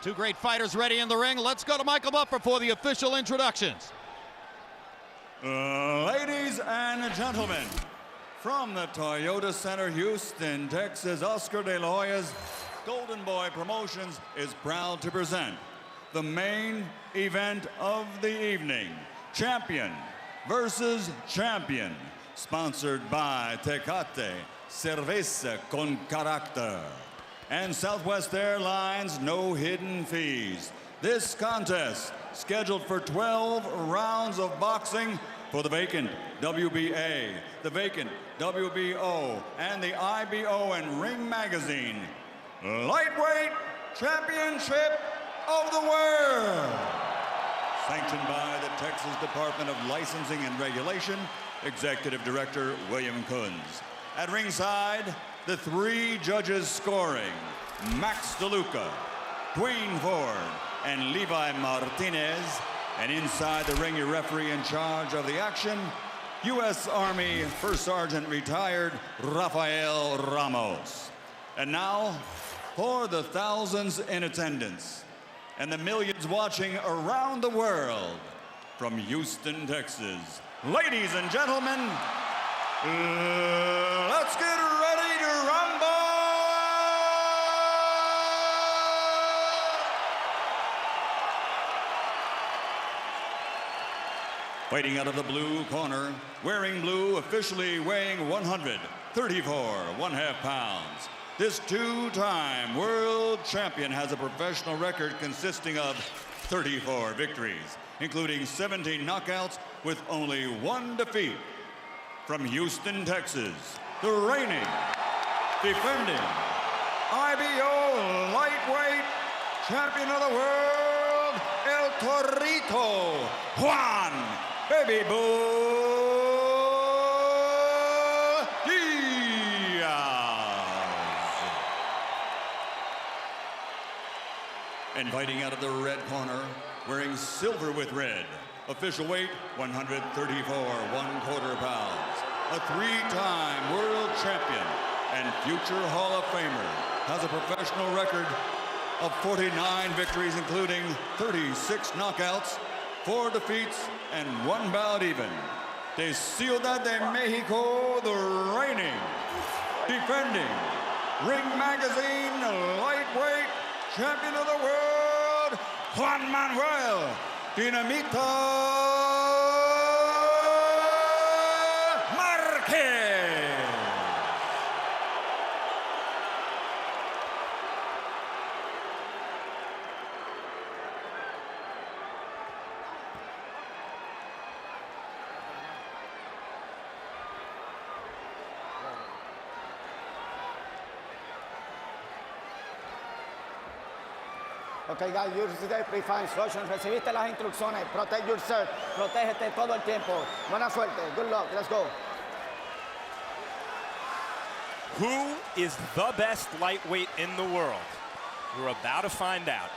Two great fighters ready in the ring. Let's go to Michael Buffer for the official introductions. Ladies and gentlemen, from the Toyota Center, Houston, Texas, Oscar De La Hoya's Golden Boy Promotions is proud to present the main event of the evening, Champion versus Champion, sponsored by Tecate, Cerveza con Carácter, and Southwest Airlines, no hidden fees. This contest, scheduled for 12 rounds of boxing for the vacant WBA, the vacant WBO, and the IBO and Ring Magazine Lightweight Championship of the World. Sanctioned by the Texas Department of Licensing and Regulation, Executive Director William Kunz. At ringside, the three judges scoring, Max DeLuca, Dwayne Ford, and Levi Martinez. And inside the ring, your referee in charge of the action, U.S. Army First Sergeant retired Rafael Ramos. And now, for the thousands in attendance and the millions watching around the world, from Houston, Texas, ladies and gentlemen, let's get ready to rumble! Fighting out of the blue corner, wearing blue, officially weighing 134 1/2 pounds. This two-time world champion has a professional record consisting of 34 victories, including 17 knockouts with only one defeat. From Houston, Texas, the reigning, defending, IBO lightweight champion of the world, El Torito, Juan Baby Bull Díaz. And fighting out of the red corner, wearing silver with red, official weight 134 1/4 pounds, a three-time world champion and future Hall of Famer, has a professional record of 49 victories, including 36 knockouts, 4 defeats, and 1 bout even. De Ciudad de Mexico, the reigning, defending, Ring Magazine lightweight champion of the world, Juan Manuel Dinamita Márquez. Okay, guys, use the predefined instructions. Recibiste las instrucciones. Protect yourself. Protégete todo el tiempo. Buena suerte. Good luck. Let's go. Who is the best lightweight in the world? We're about to find out.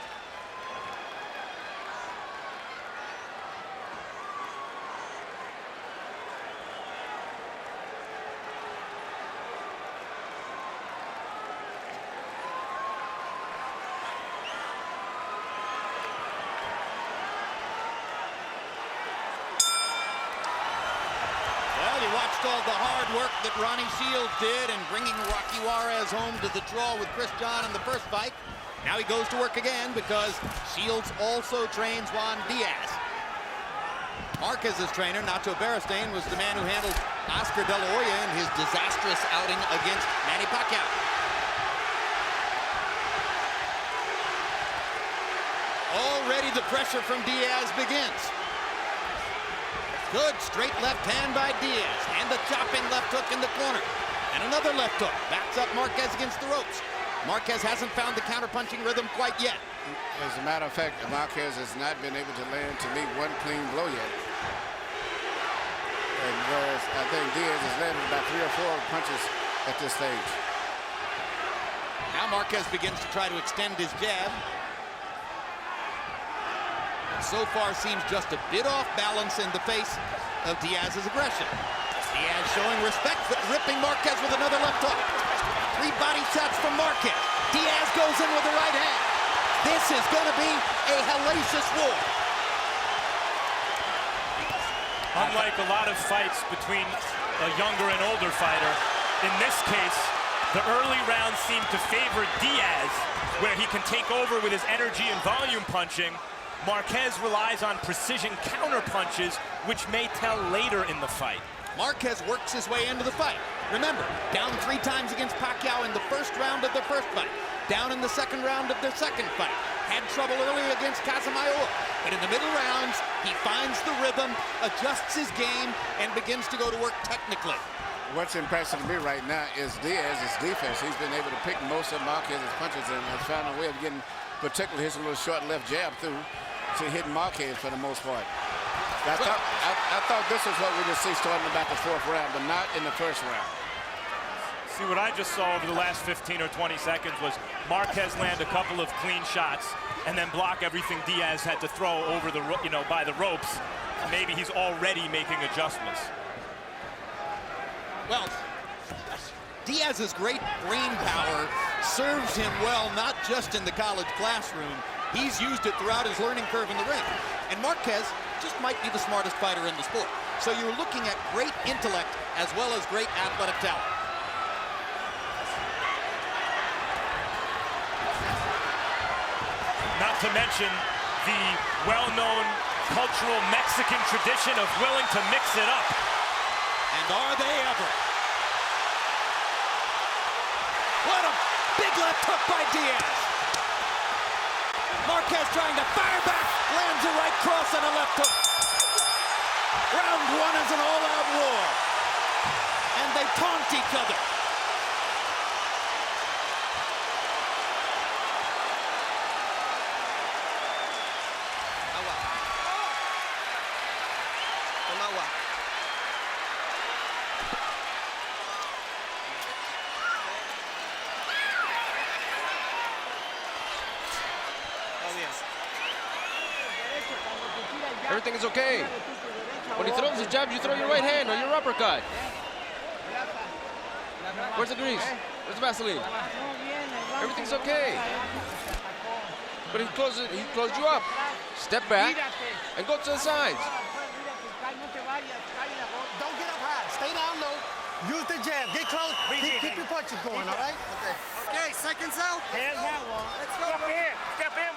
Well, you watched all the hard work that Ronnie Shields did in bringing Rocky Juarez home to the draw with Chris John in the first fight. Now he goes to work again because Shields also trains Juan Díaz. Márquez's trainer, Nacho Beristain, was the man who handled Oscar De La Hoya in his disastrous outing against Manny Pacquiao. Already the pressure from Díaz begins. Good straight left hand by Díaz, and the chopping left hook in the corner. And another left hook, backs up Márquez against the ropes. Márquez hasn't found the counter-punching rhythm quite yet. As a matter of fact, Márquez has not been able to land, to me, one clean blow yet. And whereas I think Díaz has landed about 3 or 4 punches at this stage. Now Márquez begins to try to extend his jab. So far seems just a bit off balance in the face of Díaz's aggression. Díaz showing respect, but ripping Márquez with another left hook. 3 body shots from Márquez. Díaz goes in with the right hand. This is going to be a hellacious war. Unlike a lot of fights between a younger and older fighter, in this case, the early rounds seem to favor Diaz, where he can take over with his energy and volume punching. Márquez relies on precision counter punches, which may tell later in the fight. Márquez works his way into the fight. Remember, down 3 times against Pacquiao in the first round of their first fight. Down in the second round of their second fight. Had trouble early against Casamayor. But in the middle rounds, he finds the rhythm, adjusts his game, and begins to go to work technically. What's impressive to me right now is Diaz's defense. He's been able to pick most of Márquez's punches and has found a way of getting, particularly his little short left jab through to hit Márquez for the most part. I thought this was what we just see starting about the 4th round, but not in the 1st round. See, what I just saw over the last 15 or 20 seconds was Márquez land a couple of clean shots and then block everything Diaz had to throw over the, by the ropes. Maybe he's already making adjustments. Well, Diaz's great brain power serves him well, not just in the college classroom. He's used it throughout his learning curve in the ring. And Márquez just might be the smartest fighter in the sport. So you're looking at great intellect as well as great athletic talent. Not to mention the well-known cultural Mexican tradition of willing to mix it up. And are they ever? What a big left hook by Diaz. Márquez trying to fire back, lands a right cross and a left hook. Round 1 is an all-out war. And they taunt each other. Everything is okay. When he throws his jab, you throw your right hand or your uppercut. Where's the grease? Where's the Vaseline? Everything's okay. But he closed you up. Step back and go to the sides. Don't get up high. Stay down low. Use the jab. Get close. Keep your punches going, all right? Okay, seconds out. Hands out. Let's go. Step in.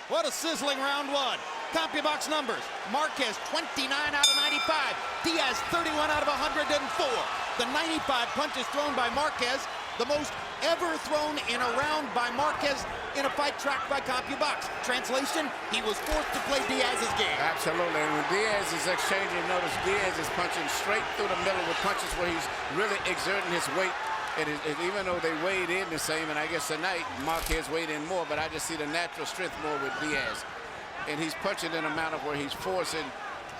What a sizzling round 1. CompuBox numbers. Márquez 29 out of 95. Diaz 31 out of 104. The 95 punches thrown by Márquez, the most ever thrown in a round by Márquez in a fight tracked by CompuBox. Translation, he was forced to play Diaz's game. Absolutely, and when Diaz is exchanging, notice Diaz is punching straight through the middle with punches where he's really exerting his weight. And even though they weighed in the same, and I guess tonight Márquez weighed in more, but I just see the natural strength more with Diaz. And he's punching in a manner where he's forcing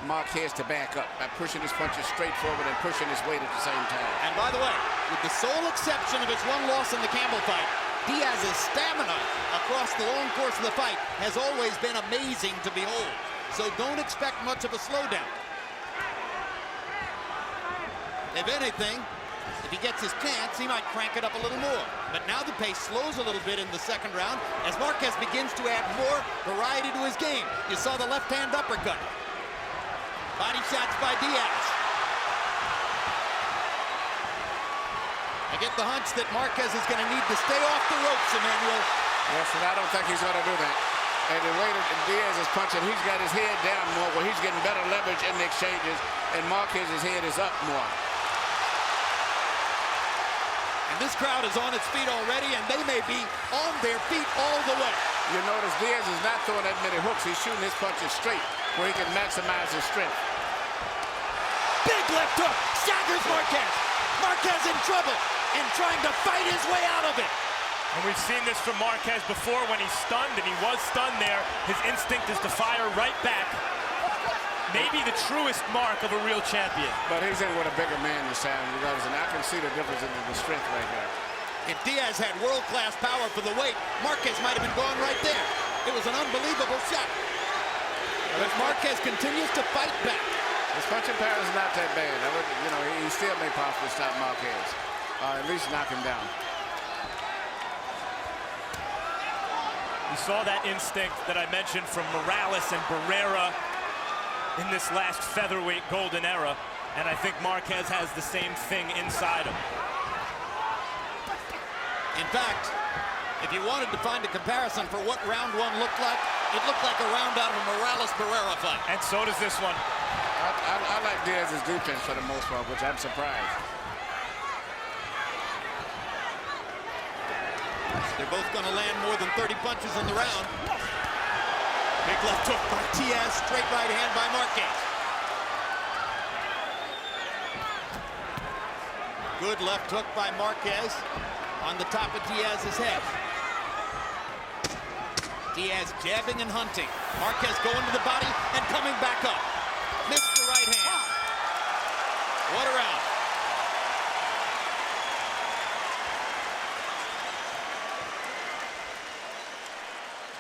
Márquez to back up by pushing his punches straight forward and pushing his weight at the same time. And by the way, with the sole exception of his 1 loss in the Campbell fight, Diaz's stamina across the long course of the fight has always been amazing to behold. So don't expect much of a slowdown. If anything, if he gets his chance, he might crank it up a little more. But now the pace slows a little bit in the second round as Márquez begins to add more variety to his game. You saw the left-hand uppercut. Body shots by Diaz. I get the hunch that Márquez is going to need to stay off the ropes, Emmanuel. Yes, and I don't think he's going to do that. And the way that Diaz is punching, he's got his head down more, where he's getting better leverage in the exchanges, and Márquez's head is up more. And this crowd is on its feet already, and they may be on their feet all the way. You notice Diaz is not throwing that many hooks. He's shooting his punches straight, where he can maximize his strength. Big left hook, staggers Márquez. Márquez in trouble and trying to fight his way out of it. And we've seen this from Márquez before when he's stunned, and he was stunned there. His instinct is to fire right back. Maybe the truest mark of a real champion. But he's in with a bigger man this time, and I can see the difference in the strength right there. If Diaz had world-class power for the weight, Márquez might have been gone right there. It was an unbelievable shot. But Márquez continues to fight back. His punching power is not that bad. He still may possibly stop Márquez, or at least knock him down. You saw that instinct that I mentioned from Morales and Barrera in this last featherweight golden era, and I think Márquez has the same thing inside him. In fact, if you wanted to find a comparison for what round one looked like, it looked like a round out of a Morales-Barrera fight. And so does this one. I like Diaz's defense for the most part, which I'm surprised. They're both going to land more than 30 punches in the round. Big left hook by Diaz, straight right hand by Márquez. Good left hook by Márquez on the top of Diaz's head. Diaz jabbing and hunting. Márquez going to the body and coming back up. Missed the right hand. What a round.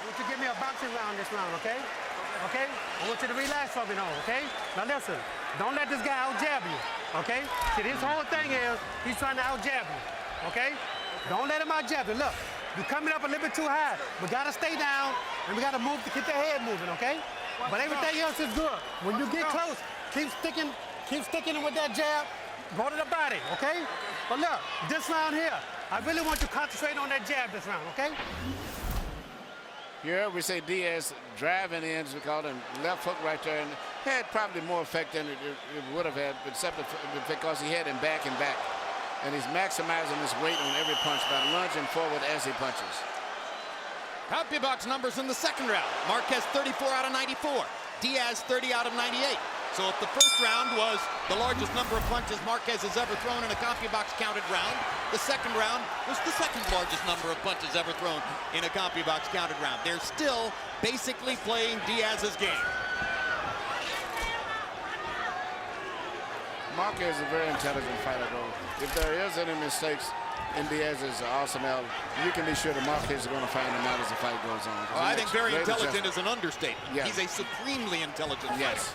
I want you to give me a boxing round this round, okay? Okay? I want you to relax for me now, okay? Now listen, don't let this guy out-jab you, okay? See, this whole thing is, he's trying to out-jab you, okay? Don't let him out-jab you. Look, you're coming up a little bit too high. We gotta stay down, and we gotta move to keep the head moving, okay? But everything else is good. When you get close, keep sticking with that jab, go to the body, okay? But look, this round here, I really want you to concentrate on that jab this round, okay? Here we say Diaz driving in, we call him left hook right there, and had probably more effect than it would have had, except because he had him back and back. And he's maximizing his weight on every punch by lunging forward as he punches. CompuBox numbers in the second round. Márquez 34 out of 94. Diaz 30 out of 98. So if the first round was the largest number of punches Márquez has ever thrown in a CompuBox counted round, the second round was the second largest number of punches ever thrown in a CompuBox counted round. They're still basically playing Diaz's game. Márquez is a very intelligent fighter, though. If there is any mistakes in Diaz's arsenal, you can be sure that Márquez is going to find them out as the fight goes on. Well, I think very intelligent is an understatement. Yes. He's a supremely intelligent fighter. Yes.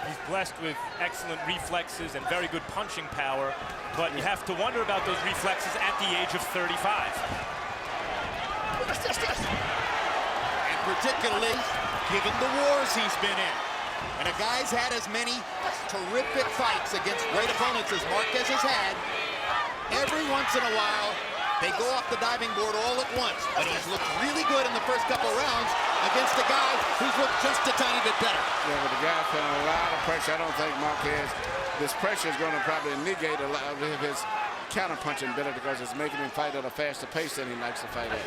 He's blessed with excellent reflexes and very good punching power, but you have to wonder about those reflexes at the age of 35. And particularly given the wars he's been in. And a guy's had as many terrific fights against great opponents as Márquez has had. Every once in a while, they go off the diving board all at once. But he's looked really good in the first couple rounds against a guy who's looked just a tiny bit better. Yeah, but the guy's feeling a lot of pressure. I don't think Márquez, this pressure is going to probably negate a lot of his counter-punching better because it's making him fight at a faster pace than he likes to fight at.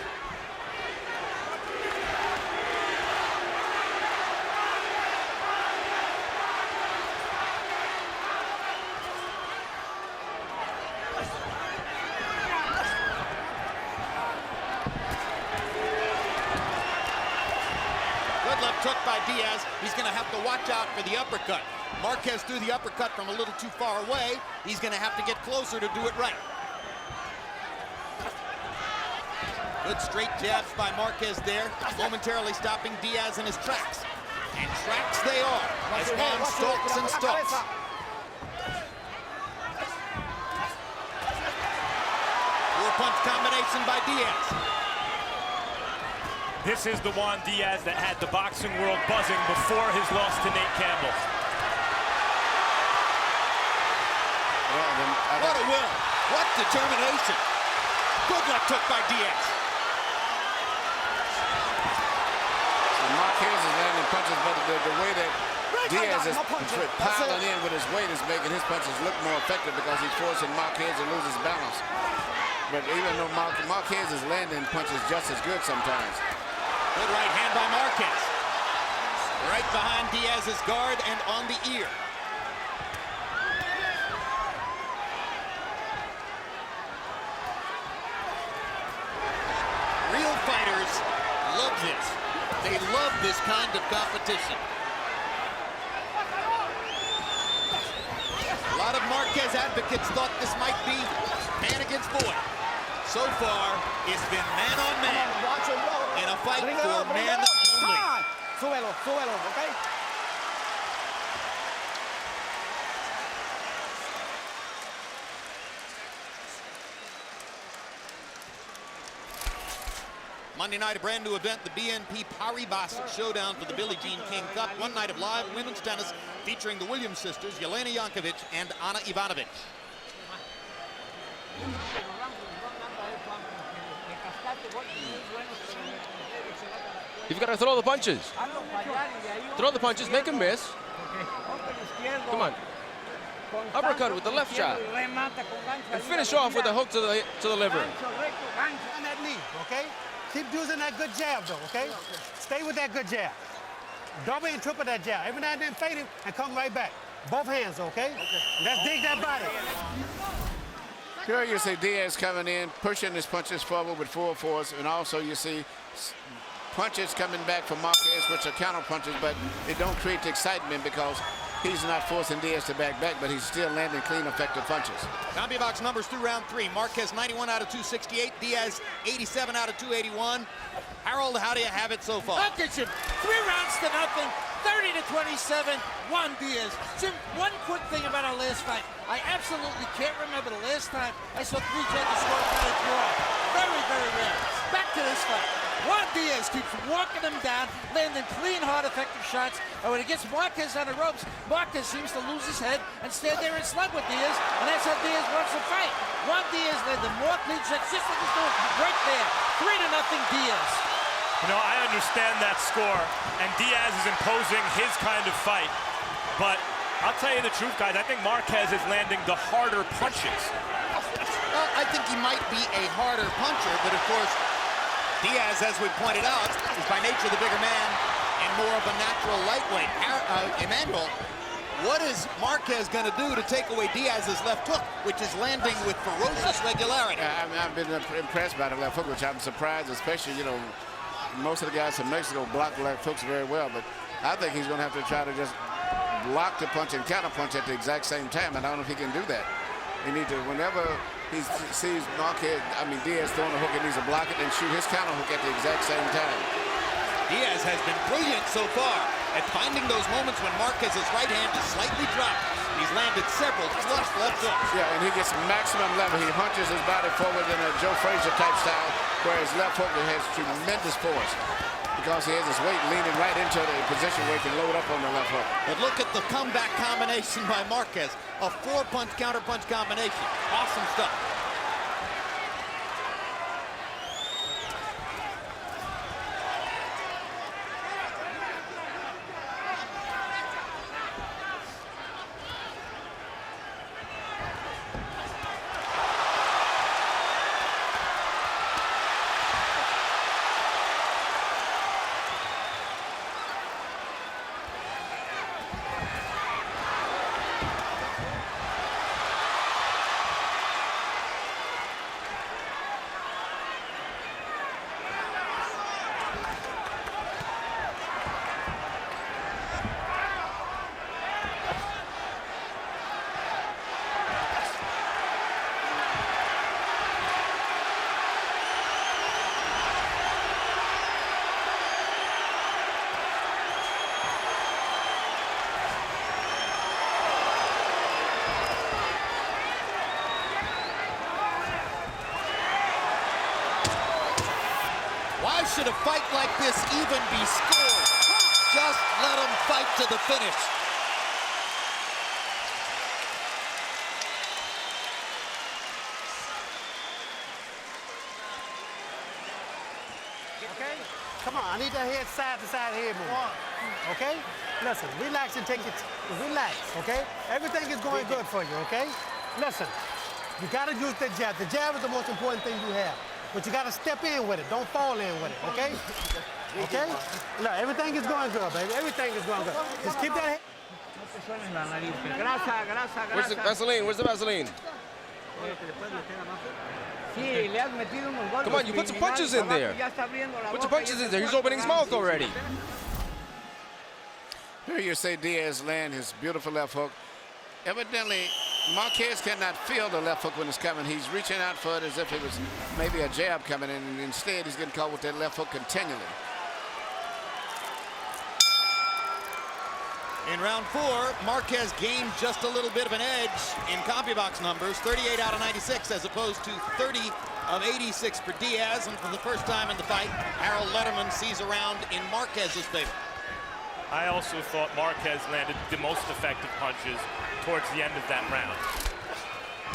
Took by Diaz, he's going to have to watch out for the uppercut. Márquez threw the uppercut from a little too far away. He's going to have to get closer to do it right. Good straight jabs by Márquez there, momentarily stopping Diaz in his tracks. And tracks they are, as Juan stalks and stalks. Four-punch combination by Diaz. This is the Juan Díaz that had the boxing world buzzing before his loss to Nate Campbell. What a will, what determination. Good left hook by Diaz. So Márquez is landing punches, but the way that Diaz is piling in with his weight is making his punches look more effective because he's forcing Márquez to lose his balance. But even though Márquez is landing punches just as good sometimes. Good right hand by Márquez. Right behind Diaz's guard and on the ear. Real fighters love this. They love this kind of competition. A lot of Márquez advocates thought this might be man against boy. So far, it's been man on man in a fight for man only. Súbelo, súbelo, okay? Monday night, a brand new event, the BNP Paribas Showdown for the Billie Jean King Cup. One night of live women's tennis featuring the Williams sisters, Jelena Jankovic and Ana Ivanovic. You've got to throw the punches. Throw the punches, make him miss. Come on. Uppercut with the left shot. And finish off with a hook to the liver. On that knee, okay? Keep using that good jab, though, okay? Stay with that good jab. Double and triple that jab. Every now and then fade it and come right back. Both hands, okay? Let's dig that body. Here you see Diaz coming in, pushing his punches forward with full force, and also you see punches coming back from Márquez, which are counter punches, but it don't create the excitement because he's not forcing Diaz to back, but he's still landing clean, effective punches. CompuBox numbers through round 3. Márquez 91 out of 268. Diaz 87 out of 281. Harold, how do you have it so far? Look at him. 3 rounds to nothing. 30 to 27. Juan Díaz. Jim, one quick thing about our last fight. I absolutely can't remember the last time I saw 3 judges score a draw. Very, very rare. Back to this fight. Juan Díaz keeps walking him down, landing clean, hard, effective shots. And when he gets Márquez on the ropes, Márquez seems to lose his head and stand there and slug with Díaz. And that's how Díaz wants to fight. Juan Díaz landed more clean shots, just like he's doing right there. 3-0 Díaz. You know, I understand that score, and Diaz is imposing his kind of fight. But I'll tell you the truth, guys, I think Márquez is landing the harder punches. Well, I think he might be a harder puncher, but of course, Diaz, as we pointed out, is by nature the bigger man and more of a natural lightweight. Emmanuel, what is Márquez going to do to take away Diaz's left hook, which is landing with ferocious regularity? I've been impressed by the left hook, which I'm surprised, especially, you know, most of the guys from Mexico block left hooks very well, but I think he's going to have to try to just block the punch and counter punch at the exact same time, and I don't know if he can do that. He needs to, whenever he sees Diaz throwing a hook, he needs to block it and shoot his counter hook at the exact same time. Diaz has been brilliant so far at finding those moments when Márquez's right hand is slightly dropped. He's landed several flush left hooks. Yeah, and he gets maximum level. He hunches his body forward in a Joe Frazier type style, where his left hook has tremendous force because he has his weight leaning right into the position where he can load up on the left hook. But look at the comeback combination by Márquez. A 4-punch counter-punch combination. Awesome stuff. Why should a fight like this even be scored? Just let them fight to the finish. Okay? Come on, I need that head side to side head movement. Okay? Listen, relax and take it. Relax, okay? Everything is going good for you, okay? Listen, you gotta use the jab. The jab is the most important thing you have. But you gotta step in with it. Don't fall in with it, okay? Okay? Look, everything is going good, baby. Everything is going good. Just keep that head. Where's the Vaseline? Where's the Vaseline? Come on, you put some punches in there. Put some punches in there. He's opening his mouth already. Here you see Diaz land his beautiful left hook. Evidently, Márquez cannot feel the left hook when it's coming. He's reaching out for it as if it was maybe a jab coming in, and instead he's getting caught with that left hook continually. In round 4, Márquez gained just a little bit of an edge in CompuBox numbers, 38 out of 96 as opposed to 30 of 86 for Diaz, and for the first time in the fight, Harold Letterman sees a round in Marquez's favor. I also thought Marquez landed the most effective punches towards the end of that round.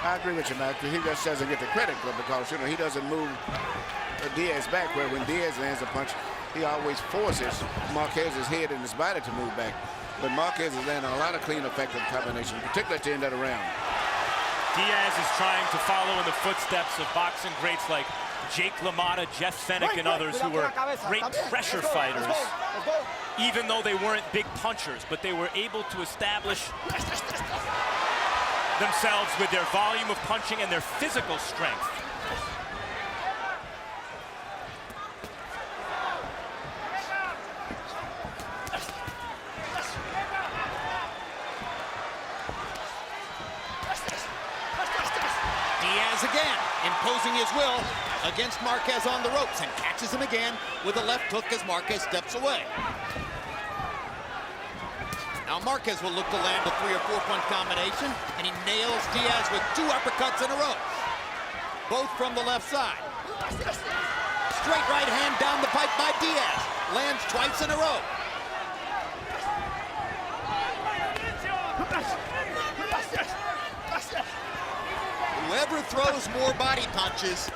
I agree with you, Matt. He just doesn't get the credit for it because, you know, he doesn't move Diaz back, where when Diaz lands a punch, he always forces Marquez's head and his body to move back. But Marquez is landing a lot of clean, effective combinations, particularly at the end of the round. Diaz is trying to follow in the footsteps of boxing greats like Jake LaMotta, Jeff Fennick, and others who were great pressure fighters, even though they weren't big punchers, but they were able to establish themselves with their volume of punching and their physical strength. Diaz again, imposing his will against Marquez on the ropes, and catches him again with a left hook as Marquez steps away. Now Marquez will look to land a 3 or 4 punch combination, and he nails Diaz with 2 uppercuts in a row, both from the left side. Straight right hand down the pipe by Diaz, lands twice in a row. Whoever throws more body punches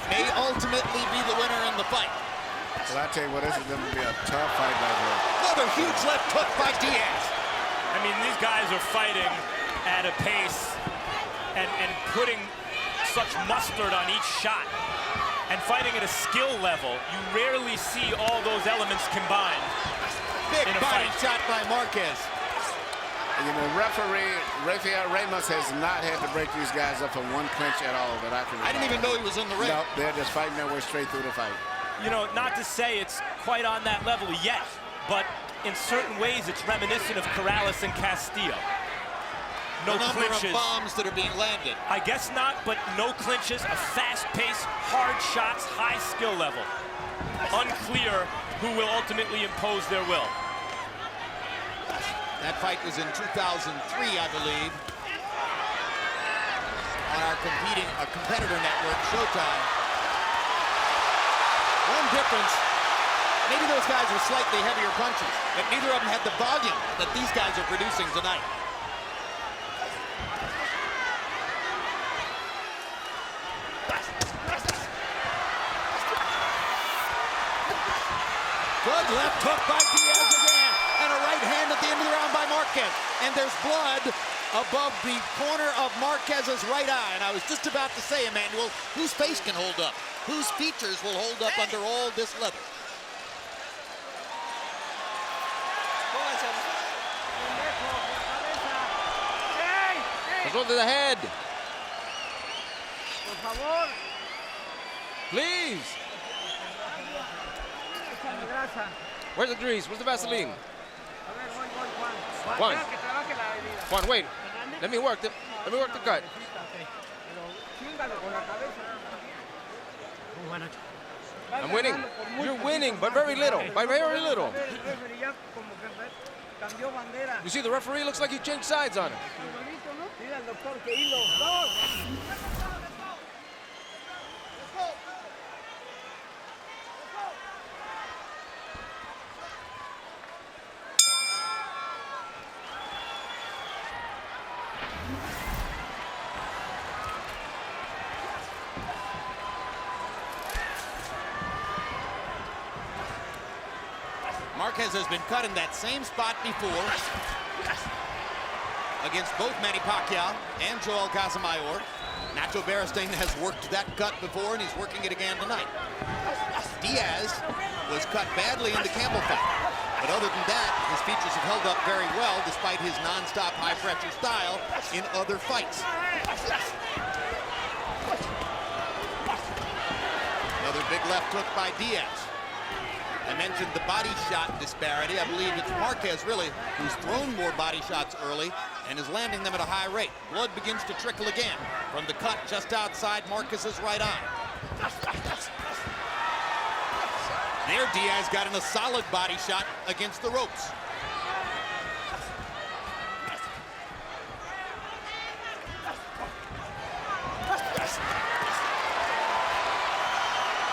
may ultimately be the winner in the fight. Well, I tell you what, this is going to be a tough fight right here. Another huge left hook by Diaz. I mean, these guys are fighting at a pace and putting such mustard on each shot and fighting at a skill level. You rarely see all those elements combined. Big in a body fight. shot by Marquez. And, you know, referee Rafael Ramos has not had to break these guys up from one clinch at all that I can remember. I didn't even know he was in the ring. No, they're just fighting their way straight through the fight. You know, not to say it's quite on that level yet, but in certain ways it's reminiscent of Corrales and Castillo. No the number clinches. of bombs that are being landed. I guess not, but no clinches, a fast pace, hard shots, high skill level. Unclear who will ultimately impose their will. That fight was in 2003, I believe, on our competitor network, Showtime. One difference, maybe those guys were slightly heavier punches, but neither of them had the volume that these guys are producing tonight. Good left hook by Diaz again, and a right hand at the end of the round by Marquez. And there's blood above the corner of Marquez's right eye. And I was just about to say, Emmanuel, whose face can hold up? Whose features will hold up under all this leather? Let's go to the head. Please. Where's the grease? Where's the Vaseline? Juan, wait. Let me work the cut. I'm winning. You're winning, but very little. By very little. You see, the referee looks like he changed sides on him. Marquez has been cut in that same spot before against both Manny Pacquiao and Joel Casamayor. Nacho Beristain has worked that cut before, and he's working it again tonight. Diaz was cut badly in the Campbell fight, but other than that, his features have held up very well despite his non-stop high-pressure style in other fights. Another big left hook by Diaz. I mentioned the body shot disparity. I believe it's Marquez, really, who's thrown more body shots early and is landing them at a high rate. Blood begins to trickle again from the cut just outside Marquez's right eye. There, Diaz got in a solid body shot against the ropes.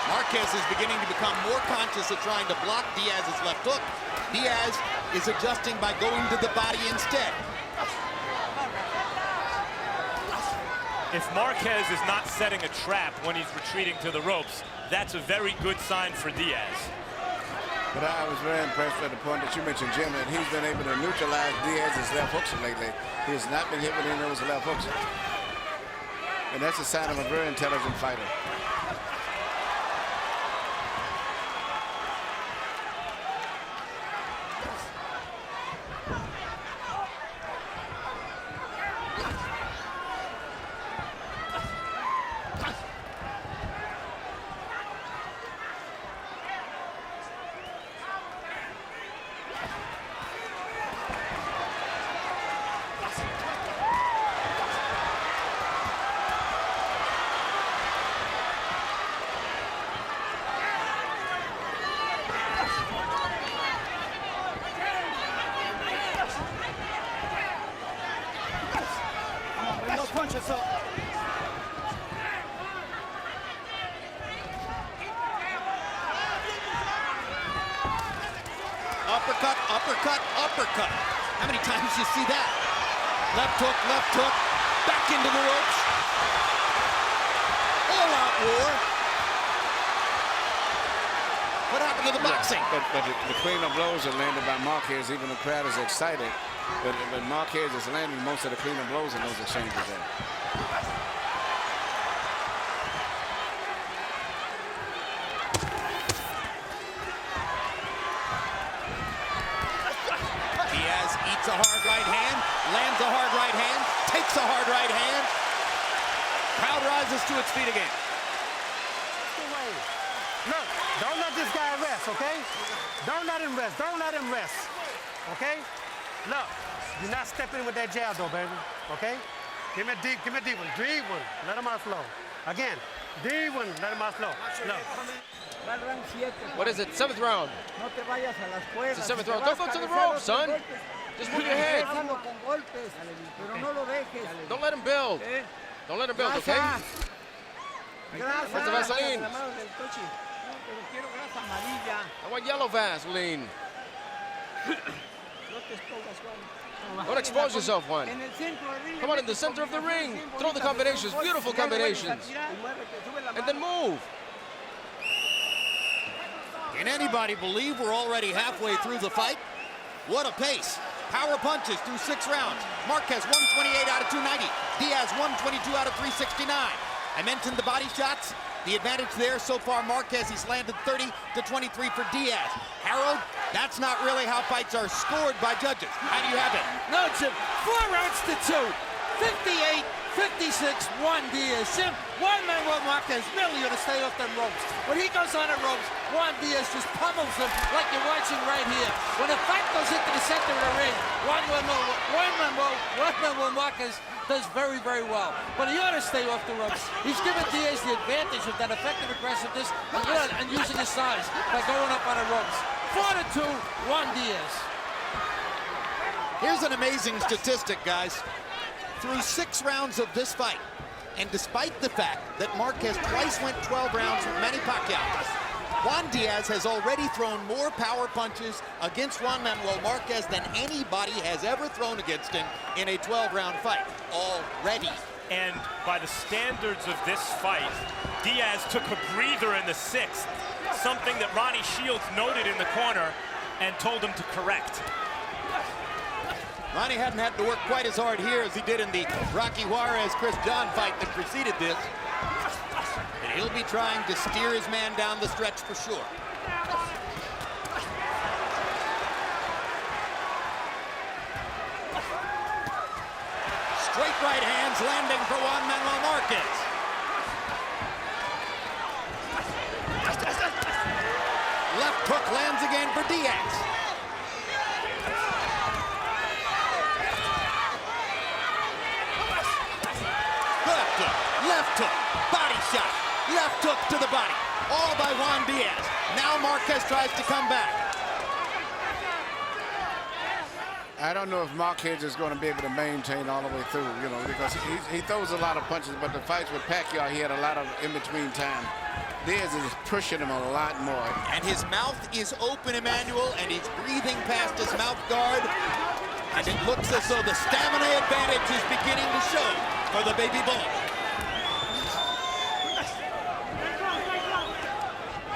Márquez is beginning to become more conscious of trying to block Díaz's left hook. Díaz is adjusting by going to the body instead. If Márquez is not setting a trap when he's retreating to the ropes, that's a very good sign for Díaz. But I was very impressed with the point that you mentioned, Jim, that he's been able to neutralize Díaz's left hooks lately. He has not been hit with any of those left hooks. And that's a sign of a very intelligent fighter. Punch us up. Uppercut, uppercut, uppercut. How many times do you see that? Left hook, back into the ropes. All-out war. What happened to the boxing? But the clean of blows are landed by Márquez. Even the crowd is excited. But Márquez is landing most of the clean of blows in those exchanges there. Díaz eats a hard right hand, lands a hard right hand, takes a hard right hand. Crowd rises to its feet again. Look, don't let this guy rest, okay? Don't let him rest. Don't let him rest, okay? Look, you're not stepping with that jab, though, baby, okay? Give me a deep one. Deep one. Let him out slow. Again, deep one. Let him out slow. Look. What is it? 7th round. It's the 7th round. Don't go to the ropes, son. Just move your head. Don't let him build. Don't let him build, okay? Where's the Vaseline? I want yellow Vaseline. Don't expose yourself, Juan. Come on, in the center of the ring. Throw the combinations, beautiful combinations. And then move. Can anybody believe we're already halfway through the fight? What a pace. Power punches through 6 rounds. Márquez 128 out of 290. Díaz 122 out of 369. I mentioned the body shots. The advantage there so far, Márquez, he's landed 30 to 23 for Díaz. Harold, that's not really how fights are scored by judges. How do you have it? No, Jim. 4 rounds to 2. 58-56, Juan Díaz. Jim, Juan Manuel Márquez really ought to stay off them ropes. When he goes on the ropes, Juan Díaz just pummels him like you're watching right here. When the fight goes into the center of the ring, Juan Manuel Márquez does very, very well. But he ought to stay off the ropes. He's given Díaz the advantage of that effective aggressiveness and using his size by going up on the ropes. 4-2, Juan Díaz. Here's an amazing statistic, guys. Through 6 rounds of this fight, and despite the fact that Márquez twice went 12 rounds with Manny Pacquiao, Juan Díaz has already thrown more power punches against Juan Manuel Márquez than anybody has ever thrown against him in a 12-round fight already. And by the standards of this fight, Díaz took a breather in the 6th, something that Ronnie Shields noted in the corner and told him to correct. Ronnie hadn't had to work quite as hard here as he did in the Rocky Juarez-Chris John fight that preceded this. And he'll be trying to steer his man down the stretch for sure. Straight right hands landing for Juan Manuel Márquez. Left hook lands again for Díaz. Left hook, body shot, left hook to the body, all by Juan Díaz. Now Márquez tries to come back. I don't know if Márquez is going to be able to maintain all the way through, you know, because he throws a lot of punches, but the fights with Pacquiao, he had a lot of in-between time. Diaz is pushing him a lot more. And his mouth is open, Emmanuel, and he's breathing past his mouth guard. And it looks as though the stamina advantage is beginning to show for the baby bullet.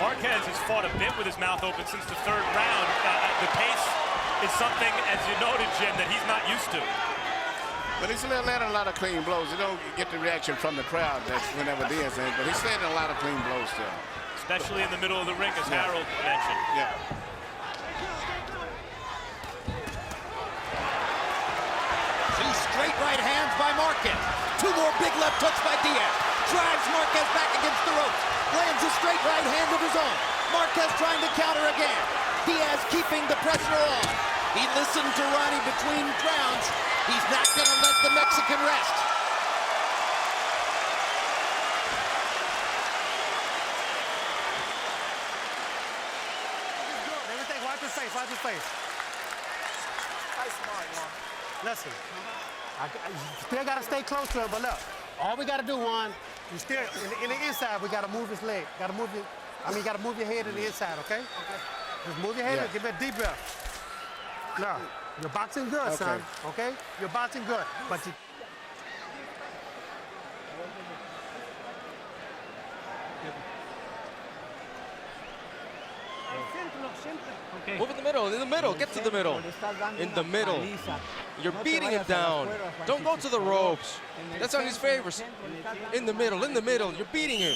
Márquez has fought a bit with his mouth open since the third round. The pace is something, as you noted, Jim, that he's not used to. But he's landing a lot of clean blows. You don't get the reaction from the crowd that's whenever Diaz is, but he's landing a lot of clean blows still. Especially in the middle of the ring, as Harold mentioned. Yeah. Two straight right hands by Márquez. Two more big left hooks by Diaz. Drives Márquez back against the ropes. Lands a straight right hand of his own. Márquez trying to counter again. Diaz keeping the pressure on. He listened to Ronnie between rounds. He's not going to let the Mexican rest. Everything, watch his face, watch his face. Listen, you still got to stay close to him, but look, all we got to do, Juan, you still, in the inside, we got to move his leg. Got to move you got to move your head to the inside, okay? Just move your head and give it a deep breath. No, you're boxing good, son, okay? You're boxing good, but you... Move in the middle, get to the middle. In the middle. You're beating him down. Don't go to the ropes. That's on his favors. In the middle, you're beating him.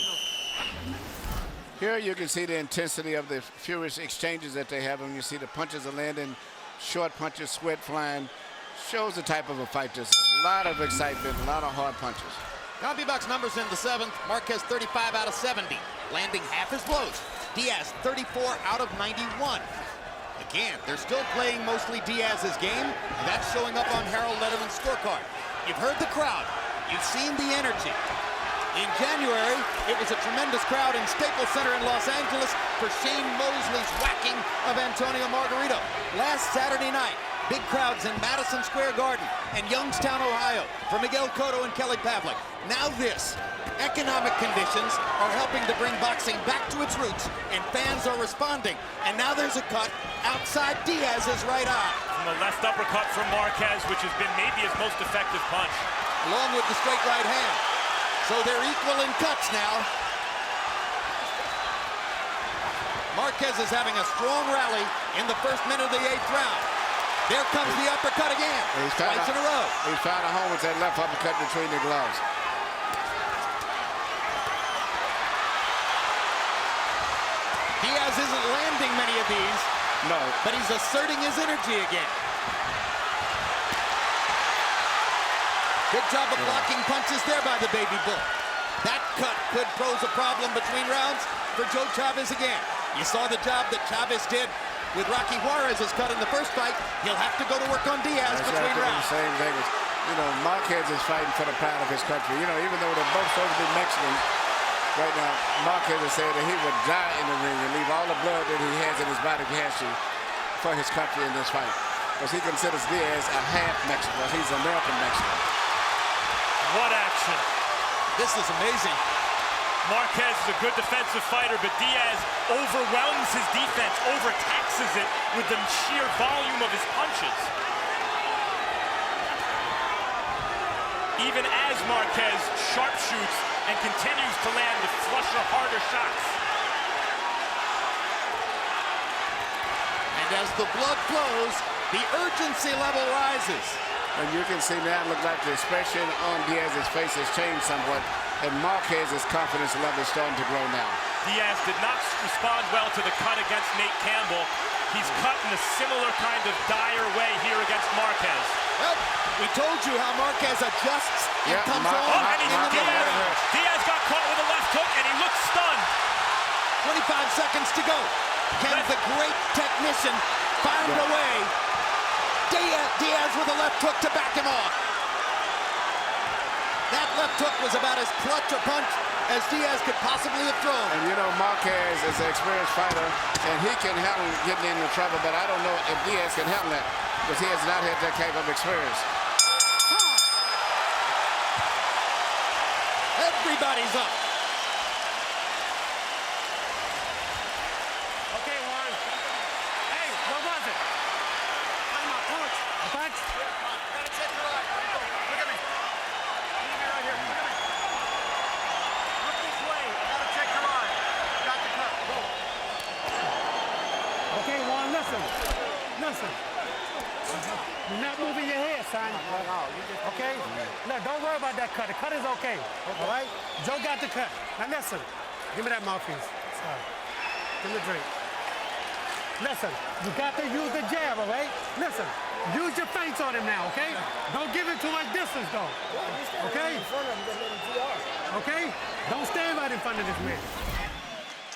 Here you can see the intensity of the furious exchanges that they have, and you see the punches are landing, short punches, sweat flying. Shows the type of a fight this is. A lot of excitement, a lot of hard punches. CompuBox numbers in the seventh. Márquez 35 out of 70, landing half his blows. Diaz 34 out of 91. Again, they're still playing mostly Diaz's game, and that's showing up on Harold Letterman's scorecard. You've heard the crowd. You've seen the energy. In January, it was a tremendous crowd in Staples Center in Los Angeles for Shane Mosley's whacking of Antonio Margarito. Last Saturday night, big crowds in Madison Square Garden and Youngstown, Ohio for Miguel Cotto and Kelly Pavlik. Now this. Economic conditions are helping to bring boxing back to its roots, and fans are responding. And now there's a cut outside Diaz's right eye. From the left uppercut from Márquez, which has been maybe his most effective punch. Along with the straight right hand. So they're equal in cuts now. Márquez is having a strong rally in the first minute of the 8th round. There comes the uppercut again. Twice in a row. He found a home with that left uppercut between the gloves. Diaz isn't landing many of these. No. But he's asserting his energy again. Good job of blocking punches there by the baby bull. That cut could pose a problem between rounds for Joe Chavez again. You saw the job that Chavez did with Rocky Juarez's cut in the first fight. He'll have to go to work on Diaz between rounds. The same thing as, you know, Márquez is fighting for the pride of his country. You know, even though they're both supposed to be Mexican, right now, Márquez has said that he would die in the ring and leave all the blood that he has in his body if he has to for his country in this fight. Because he considers Diaz a half Mexican. He's American Mexican. What action. This is amazing. Márquez is a good defensive fighter, but Diaz overwhelms his defense, overtaxes it with the sheer volume of his punches. Even as Márquez sharpshoots and continues to land the flusher, harder shots. And as the blood flows, the urgency level rises. And you can see now, it looks like the expression on Diaz's face has changed somewhat, and Márquez's confidence level is starting to grow now. Diaz did not respond well to the cut against Nate Campbell. He's cut in a similar kind of dire way here against Márquez. Well, we told you how Márquez adjusts and comes on and in the middle of the round. Diaz got caught with a left hook, and he looks stunned. 25 seconds to go. Can the great technician find a way? Diaz with a left hook to back him off. That left hook was about as clutch a punch as Diaz could possibly have thrown. And you know, Márquez is an experienced fighter, and he can handle getting into trouble, but I don't know if Diaz can handle that. because he has not had that type of experience. Everybody's up. Okay, Juan. Hey, what was it? I'm a punch. A punch? Gotta check your eye. Look at me. Look at me right here. Look at me. Look this way. I gotta check your eye. Got the cut. Go. Okay, Juan, listen. Listen. You're not moving your head, son. Okay? No, don't worry about that cut. The cut is okay. All right? Joe got the cut. Now listen. Give me that mouthpiece. Sorry. Give me the drink. Listen, you got to use the jab, all right? Listen, use your feints on him now, okay? Don't give him too much distance, though. Okay? Okay? Don't stand right in front of this man.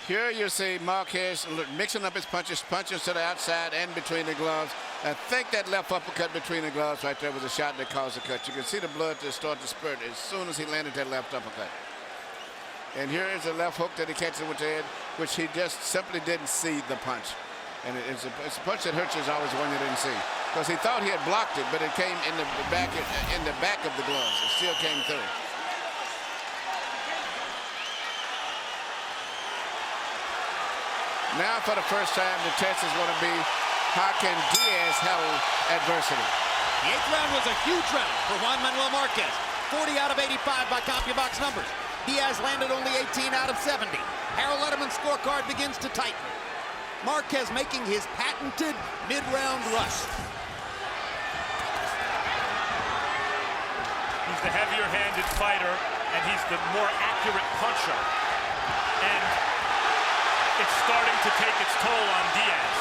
Here you see Márquez mixing up his punches, punches to the outside and between the gloves. I think that left uppercut between the gloves right there was a shot that caused the cut. You can see the blood just start to spurt as soon as he landed that left uppercut. And here is a left hook that he catches with the head, which he just simply didn't see the punch. And it's a punch that hurts you is always one you didn't see. Because he thought he had blocked it, but it came in the back of the gloves. It still came through. Now for the first time, the test is going to be how can Díaz handle adversity. The 8th round was a huge round for Juan Manuel Márquez. 40 out of 85 by CompuBox numbers. Díaz landed only 18 out of 70. Harold Letterman's scorecard begins to tighten. Márquez making his patented mid-round rush. He's the heavier-handed fighter, and he's the more accurate puncher. And it's starting to take its toll on Díaz.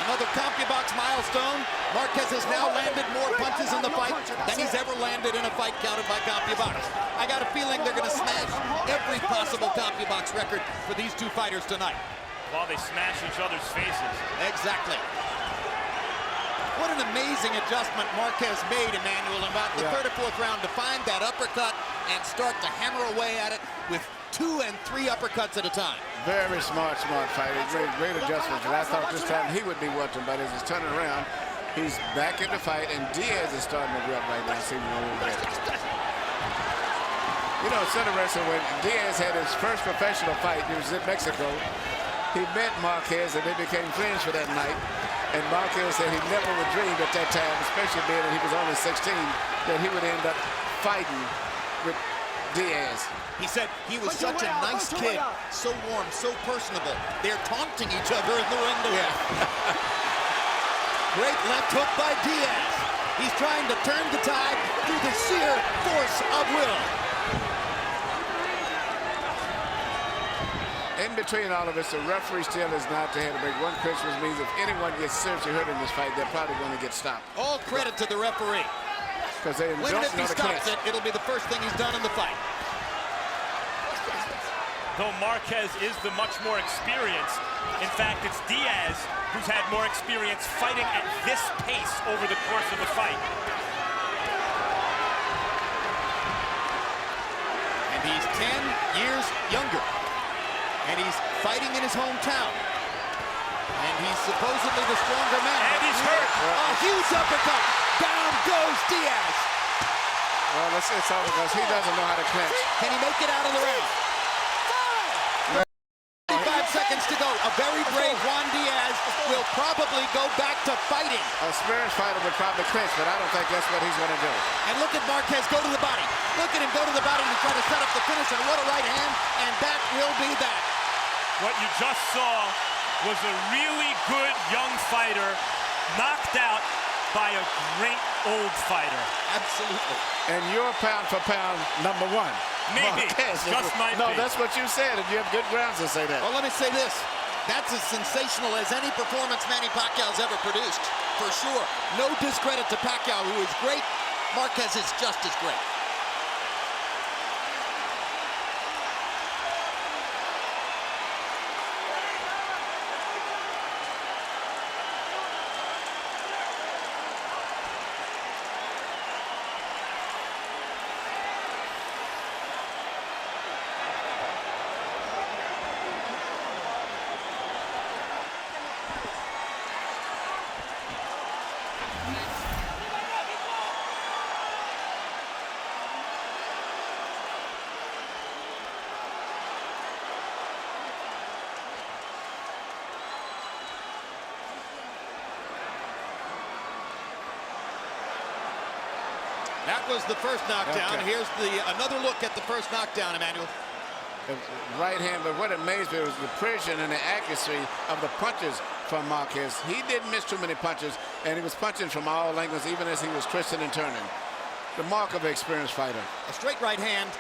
Another CompuBox milestone. Márquez has now landed more punches in the fight than he's ever landed in a fight counted by CompuBox. I got a feeling they're going to smash every possible CompuBox record for these two fighters tonight. While they smash each other's faces. Exactly. What an amazing adjustment Márquez made, Emmanuel, in about the third or fourth round to find that uppercut and start to hammer away at it with 2 and 3 uppercuts at a time. Very smart fighter. Great adjustments. And I thought this time he would be watching, but as he's turning around, he's back in the fight, and Díaz is starting to grab right now. See him a little bit. You know, it's interesting when Díaz had his first professional fight. He was in Mexico. He met Márquez, and they became friends for that night. And Márquez said he never would dream at that time, especially being that he was only 16, that he would end up fighting with Díaz. He said he was such a nice kid, so warm, so personable. They're taunting each other in the ring today. Great left hook by Díaz. He's trying to turn the tide through the sheer force of will. In between all of us, the referee still is not to have to break one clinch, which means if anyone gets seriously hurt in this fight, they're probably going to get stopped. All credit to the referee. Because they When don't if he know the stops clinch. it, it'll be the first thing he's done in the fight. Though Márquez is the much more experienced, in fact, it's Díaz who's had more experience fighting at this pace over the course of the fight. And he's 10 years younger. And he's fighting in his hometown. And he's supposedly the stronger man. And he's hurt. A huge uppercut. Down goes Díaz. Well, it's all because he doesn't know how to clinch. Can he make it out of the round? 5 seconds to go. A very brave Juan Díaz will probably go back to fighting. A experienced fighter would probably clinch, but I don't think that's what he's going to do. And look at Márquez go to the body. Look at him go to the body and try to set up the finish. And what a right hand. And that will be that. What you just saw was a really good young fighter knocked out by a great old fighter. Absolutely. And you're pound for pound #1. Maybe. Márquez. Just might No, be. that's what you said, and you have good grounds to say that. Well, let me say this. That's as sensational as any performance Manny Pacquiao's ever produced, for sure. No discredit to Pacquiao, who is great. Márquez is just as great. That was the first knockdown. Okay. Here's another look at the first knockdown, Emmanuel. Right hand, but what amazed me was the precision and the accuracy of the punches from Marquez. He didn't miss too many punches, and he was punching from all angles, even as he was twisting and turning. The mark of an experienced fighter. A straight right hand,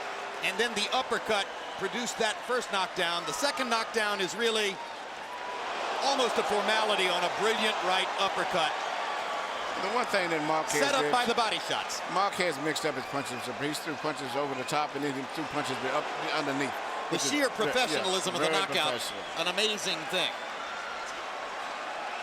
and then the uppercut produced that first knockdown. The second knockdown is really almost a formality on a brilliant right uppercut. The one thing that Marquez set up did, by the body shots. Marquez mixed up his punches. He threw punches over the top, and then he threw punches up underneath. The sheer professionalism of the knockout, an amazing thing.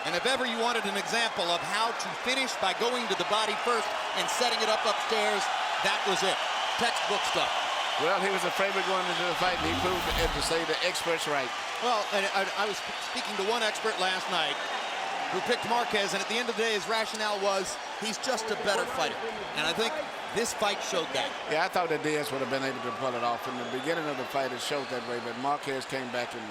And if ever you wanted an example of how to finish by going to the body first and setting it up upstairs, that was it. Textbook stuff. Well, he was a favorite going into the fight, and he proved it, to say the expert's right. Well, and I was speaking to one expert last night who picked Marquez, and at the end of the day, his rationale was he's just a better fighter. And I think this fight showed that. Yeah, I thought that Diaz would have been able to pull it off. In the beginning of the fight, it showed that way, but Marquez came back and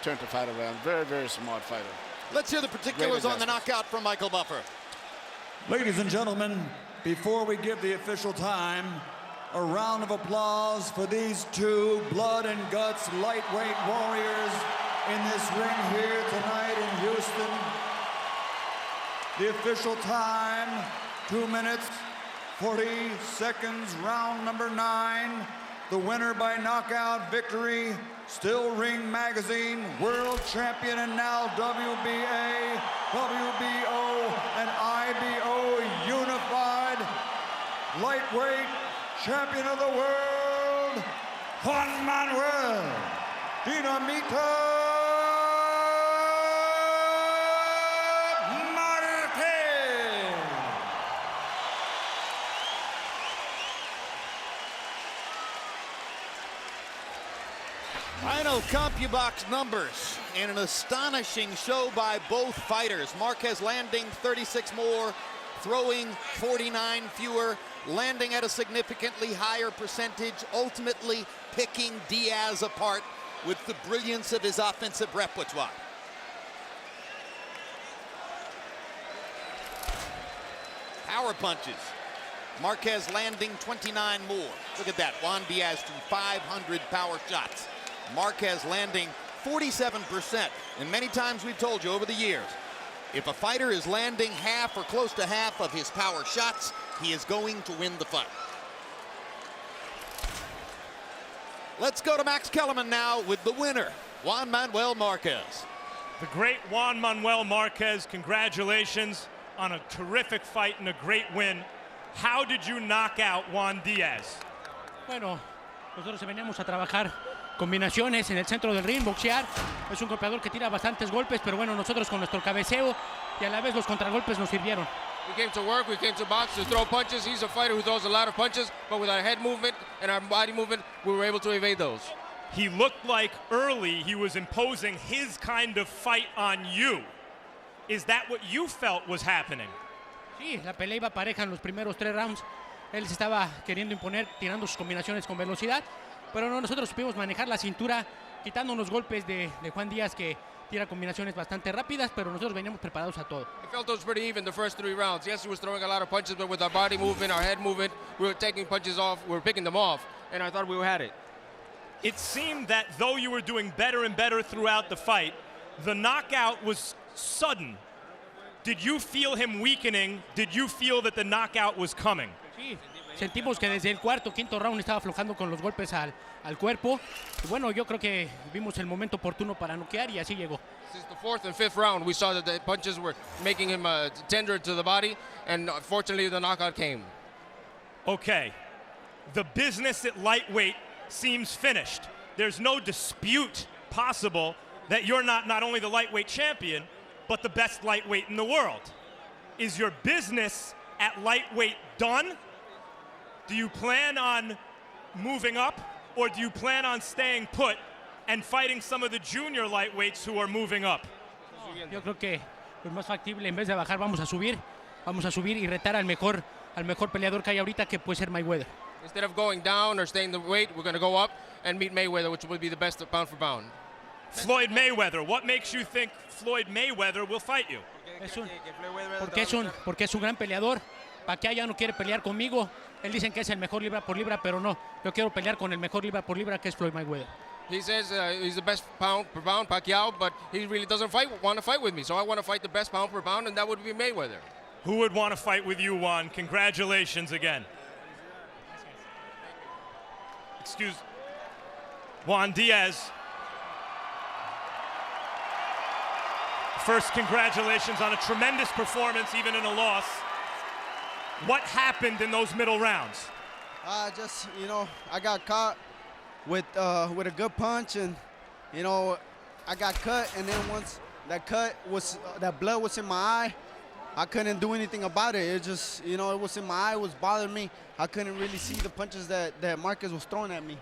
turned the fight around. Very, very smart fighter. Let's hear the particulars on the knockout from Michael Buffer. Ladies and gentlemen, before we give the official time, a round of applause for these two blood and guts lightweight warriors in this ring here tonight in Houston. The official time, 2 minutes, 40 seconds, round number 9. The winner by knockout victory, Still Ring Magazine world champion and now WBA, WBO, and IBO unified lightweight champion of the world, Juan Manuel Dinamita Márquez. Final CompuBox numbers in an astonishing show by both fighters. Marquez landing 36 more, throwing 49 fewer, landing at a significantly higher percentage, ultimately picking Diaz apart with the brilliance of his offensive repertoire. Power punches. Marquez landing 29 more. Look at that, Juan Diaz to 500 power shots. Marquez landing 47%. And many times we've told you over the years, if a fighter is landing half or close to half of his power shots, he is going to win the fight. Let's go to Max Kellerman now with the winner, Juan Manuel Márquez. The great Juan Manuel Márquez, congratulations on a terrific fight and a great win. How did you knock out Juan Díaz? Bueno, nosotros veníamos a trabajar combinaciones en el centro del ring, boxear. Es un golpeador que tira bastantes golpes, pero bueno, nosotros con nuestro cabeceo y a la vez los contragolpes nos sirvieron. We came to work, we came to box, to throw punches. He's a fighter who throws a lot of punches, but with our head movement and our body movement, we were able to evade those. He looked like early he was imposing his kind of fight on you. Is that what you felt was happening? Sí, la pelea iba pareja en los primeros 3 rounds. Él se estaba queriendo imponer, tirando sus combinaciones con velocidad, pero no, nosotros supimos manejar la cintura, quitando unos golpes de Juan Díaz que tira combinaciones bastante rápidas, pero nosotros veníamos preparados a todo. I felt it was pretty even the first 3 rounds. Yes, he was throwing a lot of punches, but with our body movement, our head movement, we were taking punches off, we were picking them off, and I thought we had it. It seemed that though you were doing better and better throughout the fight, the knockout was sudden. Did you feel him weakening? Did you feel that the knockout was coming? Sí, sentimos que desde el cuarto, quinto round estaba aflojando con los golpes al cuerpo. Y bueno, yo creo que vimos el momento oportuno para noquear y así llegó. Since the 4th and 5th round, we saw that the punches were making him tender to the body, and fortunately the knockout came. Okay, the business at lightweight seems finished. There's no dispute possible that you're not only the lightweight champion, but the best lightweight in the world. Is your business at lightweight done? Do you plan on moving up, or do you plan on staying put and fighting some of the junior lightweights who are moving up? Yo creo que lo más factible, en vez de bajar, vamos a subir y retar al mejor peleador que hay ahorita, que puede ser Mayweather. Instead of going down or staying the weight, we're going to go up and meet Mayweather, which will be the best pound for pound. Floyd Mayweather, what makes you think Floyd Mayweather will fight you? Porque es un gran peleador. Pacquiao ya no quiere pelear conmigo. Él dicen que es el mejor libra por libra, pero no. Yo quiero pelear con el mejor libra por libra, que es Floyd Mayweather. He says he's the best pound per pound, Pacquiao, but he really doesn't want to fight with me. So I want to fight the best pound per pound, and that would be Mayweather. Who would want to fight with you, Juan? Congratulations again. Excuse Juan Díaz. First, congratulations on a tremendous performance, even in a loss. What happened in those middle rounds? Just, I got caught with a good punch, and, I got cut, and then once that that blood was in my eye, I couldn't do anything about it. It just, it was in my eye, it was bothering me. I couldn't really see the punches that Marquez was throwing at me.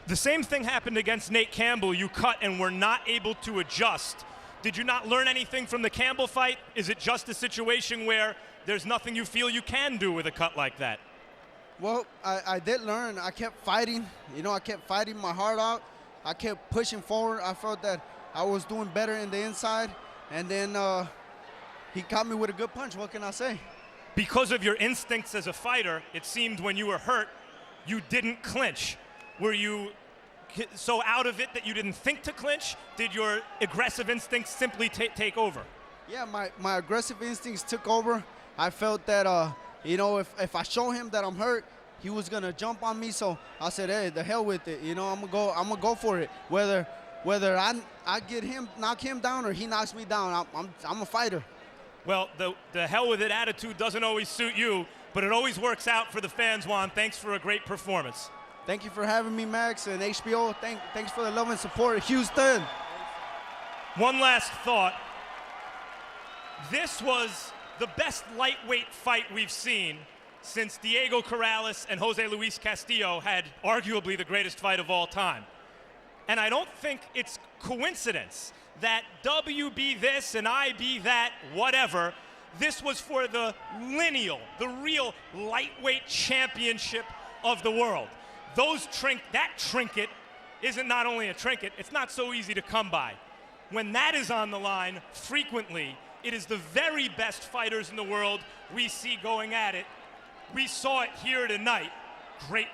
The same thing happened against Nate Campbell. You cut and were not able to adjust. Did you not learn anything from the Campbell fight? Is it just a situation where there's nothing you feel you can do with a cut like that? Well, I did learn. I kept fighting. I kept fighting my heart out. I kept pushing forward. I felt that I was doing better in the inside. And then he caught me with a good punch. What can I say? Because of your instincts as a fighter, it seemed when you were hurt, you didn't clinch. Were you so out of it that you didn't think to clinch? Did your aggressive instincts simply take over? Yeah, my aggressive instincts took over. I felt that, if I show him that I'm hurt, he was gonna jump on me. So I said, hey, the hell with it. I'm gonna go for it. Whether I knock him down or he knocks me down, I'm a fighter. Well, the hell with it attitude doesn't always suit you, but it always works out for the fans, Juan. Thanks for a great performance. Thank you for having me, Max, and HBO. Thanks for the love and support, Houston. One last thought. This was the best lightweight fight we've seen since Diego Corrales and Jose Luis Castillo had arguably the greatest fight of all time. And I don't think it's coincidence that W be this and I be that, whatever. This was for the real lightweight championship of the world. That trinket isn't not only a trinket, it's not so easy to come by. When that is on the line, frequently, it is the very best fighters in the world we see going at it. We saw it here tonight. Great